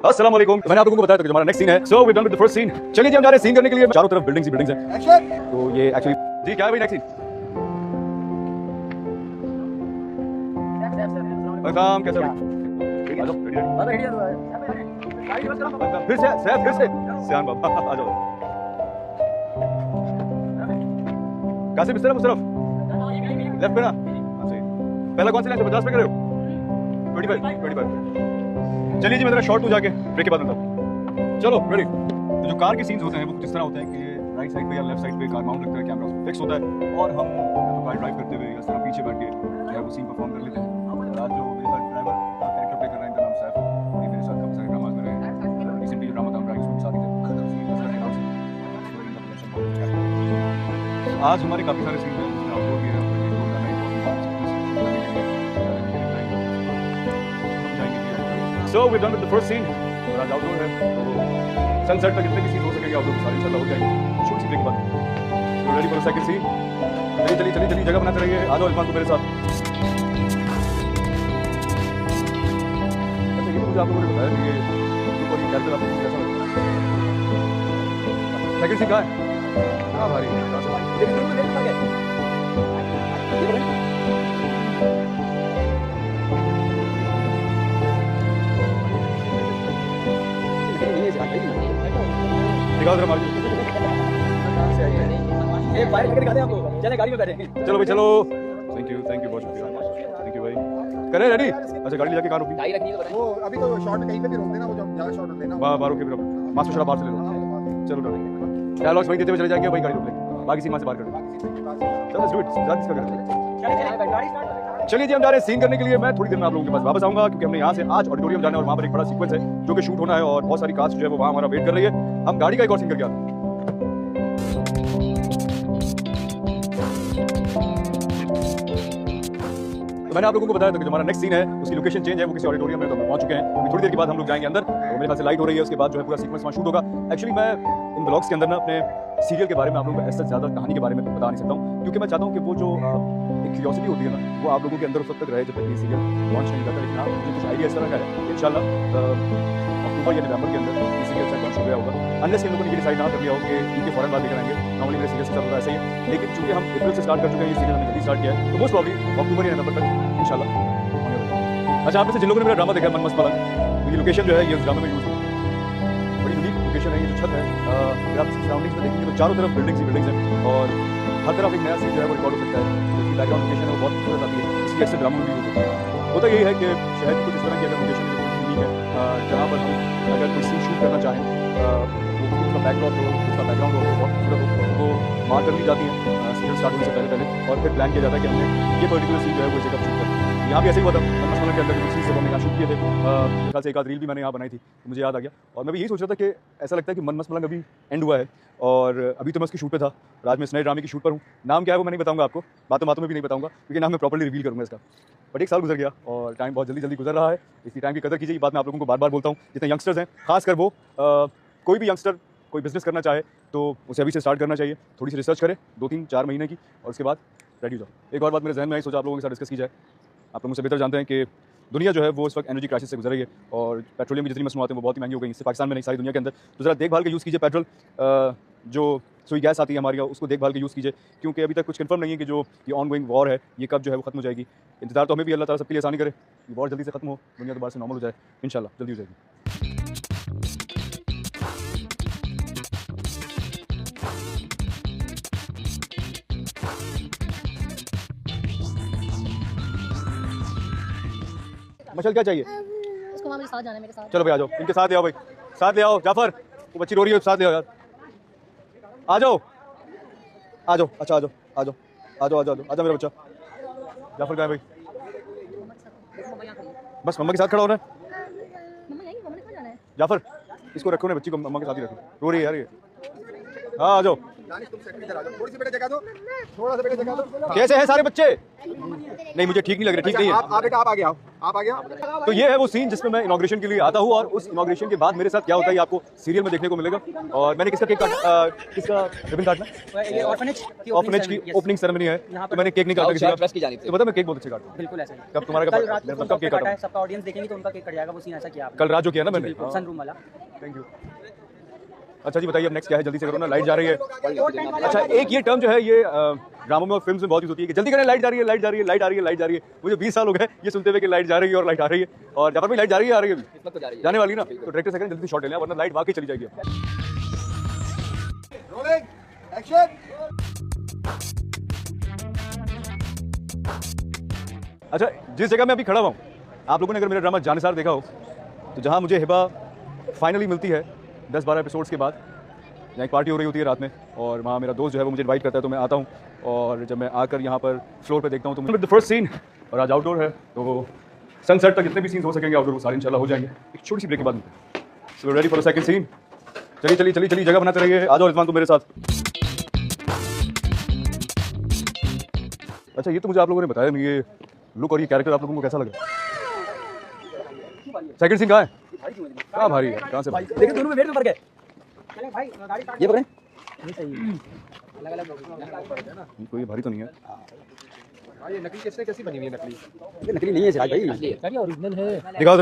अस्सलाम वालेकुम। मैंने आप लोगों को बताया था कि हमारा नेक्स्ट सीन है। So we done with the first scene. चलिए जी हम जा रहे हैं सीन करने के लिए। चारों तरफ बिल्डिंग्स ही बिल्डिंग्स हैं। तो ये एक्चुअली जी क्या है भाई नेक्स्ट सीन? काम कैसा भाई? आ जाओ फिर से सैफ फिर से सियान बाबा आ जाओ। कासिम इस तरफ उस तरफ लेफ्ट पे ना। हाँ सही। पहला कौन सी लाइन से 50 पे कर रहे हो? 25। चलिए जी मैं जरा शॉर्ट टू जाके ब्रेक के बाद बताऊँ। चलो रेडी। तो जो कार के सीन्स होते हैं वो कुछ इस तरह होते हैं कि राइट साइड पे या लेफ्ट साइड पे कार माउंट लगता है, कैमरा फिक्स होता है और हम तो कार ड्राइव करते हुए इस तरह पीछे बैठ के जो है वो सीन परफॉर्म कर लेते हैं। आज जो मेरे साथ ड्राइवर कैरेक्टर प्ले कर रहे हैं इनका नाम सैफ है। ये मेरे साथ काफी सारे ड्रामाज में रहे हैं। रिसेंटली जो ड्रामा था ड्राइव उसमें साथ ही थे। आज हमारे काफी सारे सीन हैं जिसमें आउटडोर भी है। So we're done with the first scene. और आज आउटडोर है तो सनसेट तक जितने भी सीन हो सकेंगे आउटडोर सारे इंशाल्लाह हो जाएंगे शूट सीन के बाद। तो ready for the second scene. चलिए जगह बनाते रहिए। आ जाओ इरफान को मेरे साथ। अच्छा ये मुझे आप लोगों ने बताया कि ये ऊपर ये कैरेक्टर आपको कैसा लगता है? सेकंड सीन कहाँ है? हाँ भाई लेकिन तुम तो लेट आ गए। दिखाओ जरा मार्केट। ये फायर करके दिखा दे आपको। चले गाड़ी में बैठे। चलो भाई चलो। थैंक यू बहुत शुक्रिया। थैंक यू भाई। करें रेडी? अच्छा गाड़ी ले जाके कहाँ रोकी? गाड़ी रखनी है तो वो अभी तो शॉट कहीं पे भी रोक देना, वो जब ज्यादा शॉट लेना बाहर रोके फिर मास्टर शॉट बाहर से ले लो। चलो डायलॉग्स वहीं देते हुए चले जाएंगे वहीं गाड़ी रोक लेंगे। बाकी सीन वहाँ से बाहर कर देंगे। चलो लेट्स डू इट। ज्यादा किसका करें? चलिए जी हम जा रहे हैं सीन करने के लिए। मैं थोड़ी देर में आप लोगों के पास वापस आऊंगा क्योंकि हमने यहाँ से आज ऑडिटोरियम जाना है और वहाँ पर एक बड़ा सीक्वेंस है जो कि शूट होना है और बहुत सारी कास्ट जो है वो वहाँ हमारा वेट कर रही है। हम गाड़ी का एक और सीन करके आते हैं। तो मैंने आप लोगों को बताया था कि जो हमारा नेक्स्ट सीन है उसकी लोकेशन चेंज है, वो किसी ऑडिटोरियम में तो हम पहुंच चुके हैं। अभी थोड़ी देर के बाद हम लोग जाएंगे अंदर। तो मेरे ख्याल से लाइट हो रही है, उसके बाद जो है पूरा सीक्वेंस वहाँ शूट होगा। एक्चुअली मैं इन ब्लॉग्स के अंदर ना अपने सीरियल के बारे में आप लोगों को ऐसा ज़्यादा कहानी के बारे में बता नहीं सकता हूँ क्योंकि मैं चाहता हूँ कि वो जो एक क्यूरियोसिटी होती है ना वो आप लोगों के अंदर उस वक्त तक रहे जब तक ये सीरियल लॉन्च नहीं जाता। लेकिन हाँ मुझे कुछ आइडिया इस तरह का है इंशाल्लाह अक्टूबर या नवंबर के अंदर ये सीरियल शायद लॉन्च हो गया होगा। अनलेस इन लोगों ने ये डिसाइड ना कर लिया हो कि इनके फॉरन बाद लेकर आएंगे। नॉर्मली मेरे सीरियल से चल रहा है ऐसे ही, लेकिन चूंकि हम अप्रैल से स्टार्ट कर चुके हैं, ये सीरियल हमने जल्दी स्टार्ट किया है तो मोस्ट प्रॉब्ली अक्टूबर या नवंबर तक इंशाल्लाह। अच्छा आप में से जिन लोगों ने मेरा ड्रामा देखा मन मस्त पलंग, ये लोकेशन जो है ये उस ड्रामे में यूज हुई बड़ी यूनिक लोकेशन है। ये जो छत है अगर आप सराउंडिंग्स में देखेंगे तो चारों तरफ बिल्डिंग्स ही बिल्डिंग्स हैं और हर तरफ एक नया सीन जो है वो रिकॉर्ड हो सकता है। इसकी बैकग्राउंड लोकेशन है वो बहुत खूबसूरत आती है, इसलिए अक्सर ड्रामा में भी यूज होता है। होता यही है कि शहर की कुछ इस तरह की अगर लोकेशन यूनिक है जहाँ पर हम अगर कोई सीन शूट करना चाहें वो उसका बैकग्राउंड हो उसका बैकग्राउंड हो बहुत खूबसूरत हो तो मार्क कर ली जाती है सीरियल स्टार्ट होने से पहले और फिर प्लान किया जाता है कि हमने ये पर्टिकुलर सीन जो है वो जगह शूट करना है। यहाँ भी ऐसे ही हुआ था मसलन के अंदर जो सीन से हमने यहाँ शूट किए थे। मेरे ख्याल से एक आध रील भी मैंने यहाँ बनाई थी तो मुझे याद आ गया और मैं भी यही सोच रहा था कि ऐसा लगता है कि मन मस्त मलंग अभी एंड हुआ है और अभी तो मैं उसकी शूट पे था और आज मैं इस नए ड्रामे की शूट पर हूँ। नाम क्या है वो मैं नहीं बताऊंगा आपको, बातों में भी नहीं बताऊंगा क्योंकि नाम मैं प्रॉपर्ली रिवील करूँगा इसका। बट एक साल गुजर गया और टाइम बहुत जल्दी गुजर रहा है, इसकी टाइम की कदर कीजिए। ये बात मैं आप लोगों को बार बार बोलता हूँ। जितने यंगस्टर्स हैं खासकर वो कोई भी यंगस्टर कोई बिजनेस करना चाहे तो उसे अभी से स्टार्ट करना चाहिए। थोड़ी सी रिसर्च करें 2-3-4 महीने की और उसके बाद रेडी हो जाओ। एक और बात मेरे जहन में आई, सोचा आप लोगों के साथ डिस्कस की जाए। आप लोग मुझसे बेहतर जानते हैं कि दुनिया जो है वो इस वक्त एनर्जी क्राइसिस से गुजर रही है और पेट्रोलियम की जितनी मसनूआतें वो बहुत ही महंगी हो गई। इससे पाकिस्तान में नहीं सारी दुनिया के अंदर। तो ज़रा देखभाल के यूज़ कीजिए पेट्रोल जो सुई गैस आती है हमारी उसको देखभाल के यूज़ कीजिए क्योंकि अभी तक कुछ कंफर्म नहीं है कि जो ये ऑन गोइंग वॉर है ये कब जो है वो खत्म हो जाएगी। इंतजार तो हमें भी अल्लाह ताला सबके लिए आसानी करे, ये वॉर जल्दी से खत्म हो, दुनिया दोबारा से नॉर्मल हो जाए इंशाल्लाह जल्दी हो जाएगी। मशल क्या चाहिए? उसको वहाँ मुझे साथ जाना है मेरे साथ। चलो भाई आ जाओ, इनके साथ ले आओ भाई, साथ ले आओ। जाफर वो बच्ची रो रही है, साथ ले आओ यार। आ जाओ आ जाओ। अच्छा आ जाओ आ जाओ आ जाओ आ जाओ आ जाओ मेरा बच्चा। जाफर कहाँ है भाई? बस मम्मा के साथ खड़ा होना है। मम्मा यहीं, मम्मा ने कहाँ जाना है? जाफर इसको रखो ना, बच्ची को मम्मा के साथ ही रखो। रो रही है यार ये। हाँ आ जाओ। दानिश तुम सेट इधर आ जाओ, थोड़ी सी बेटा जगह दो, थोड़ा सा बेटा जगह दो। कैसे हैं सारे बच्चे? नहीं मुझे ठीक नहीं लग रहा, ठीक नहीं है। आप बेटा आप आगे आओ, आप आगे आओ। तो ये है वो सीन जिसमें मैं इनॉग्रेशन के लिए आता हूँ और उस इनॉग्रेशन के बाद मेरे साथ क्या होता है ये आपको सीरियल में देखने को मिलेगा। और मैंने किसका केक काटा, किसका रिबन काटना? ये ऑर्फनेज की ओपनिंग सेरेमनी है, तो मैंने केक नहीं काटा किसी का। तो पता मैं केक बहुत अच्छे काटता हूँ। बिल्कुल ऐसा ही। कब तुम्हारा कल रात कब केक काटा? सबका ऑडियंस देखेंगे तो उनका केक कट जाएगा, वो सीन ऐसा किया आपने। कल रात जो किया ना मैंने, सनरूम वाला। Thank you. अच्छा जी बताइए अब नेक्स्ट क्या है, जल्दी से करो ना, लाइट जा रही है। अच्छा एक ये टर्म जो है ये ड्रामों में और फिल्म में बहुत यूज होती है कि जल्दी करें, लाइट जा रही है, लाइट जा रही है, लाइट आ रही है, लाइट जा रही है। मुझे 20 साल हो गए ये सुनते हुए कि लाइट जा रही है और लाइट आ रही है। और जहाँ पर भी लाइट जा रही है, आ रही है अभी जाने वाली ना, तो डायरेक्टर से करें जल्दी शॉट ले लें वरना लाइट वाकई चली जाएगी। Rolling action. अच्छा जिस जगह मैं अभी खड़ा हुआ हूँ, आप लोगों ने अगर मेरा ड्रामा जानसार देखा हो तो जहाँ मुझे हिबा फाइनली मिलती है 10-12 एपिसोड्स के बाद, यहाँ एक पार्टी हो रही होती है रात में और वहाँ मेरा दोस्त जो है वो मुझे इनवाइट करता है, तो मैं आता हूँ और जब मैं आकर यहाँ पर फ्लोर पे देखता हूँ तो मुझे द फर्स्ट सीन, और आज आउटडोर है तो सनसेट तक जितने भी सीन्स हो सकेंगे आउटडोर वो सारे इंशाल्लाह हो जाएंगे। एक छोटी सी ब्रेक के बाद मिलते हैं। So ready for the second scene. चलिए चलिए चलिए चलिए, जगह बनाते रहिए, आ जाओ रिजवान तुम मेरे साथ। अच्छा ये तो मुझे आप लोगों ने बताया नहीं, ये लुक और ये कैरेक्टर आप लोगों को कैसा लगा? सेकंड सीन कहाँ है? कहाँ भारी है, कहाँ से भारी? देखिए दोनों में वेट में फर्क है। चले भाई गाड़ी ये पकड़ें, ये सही है। अलग-अलग कोई भारी तो नहीं है। ये नकली कैसे कैसी बनी हुई है? नकली नकली नहीं है भाई, नकली ओरिजिनल है। दिखाओ जरा।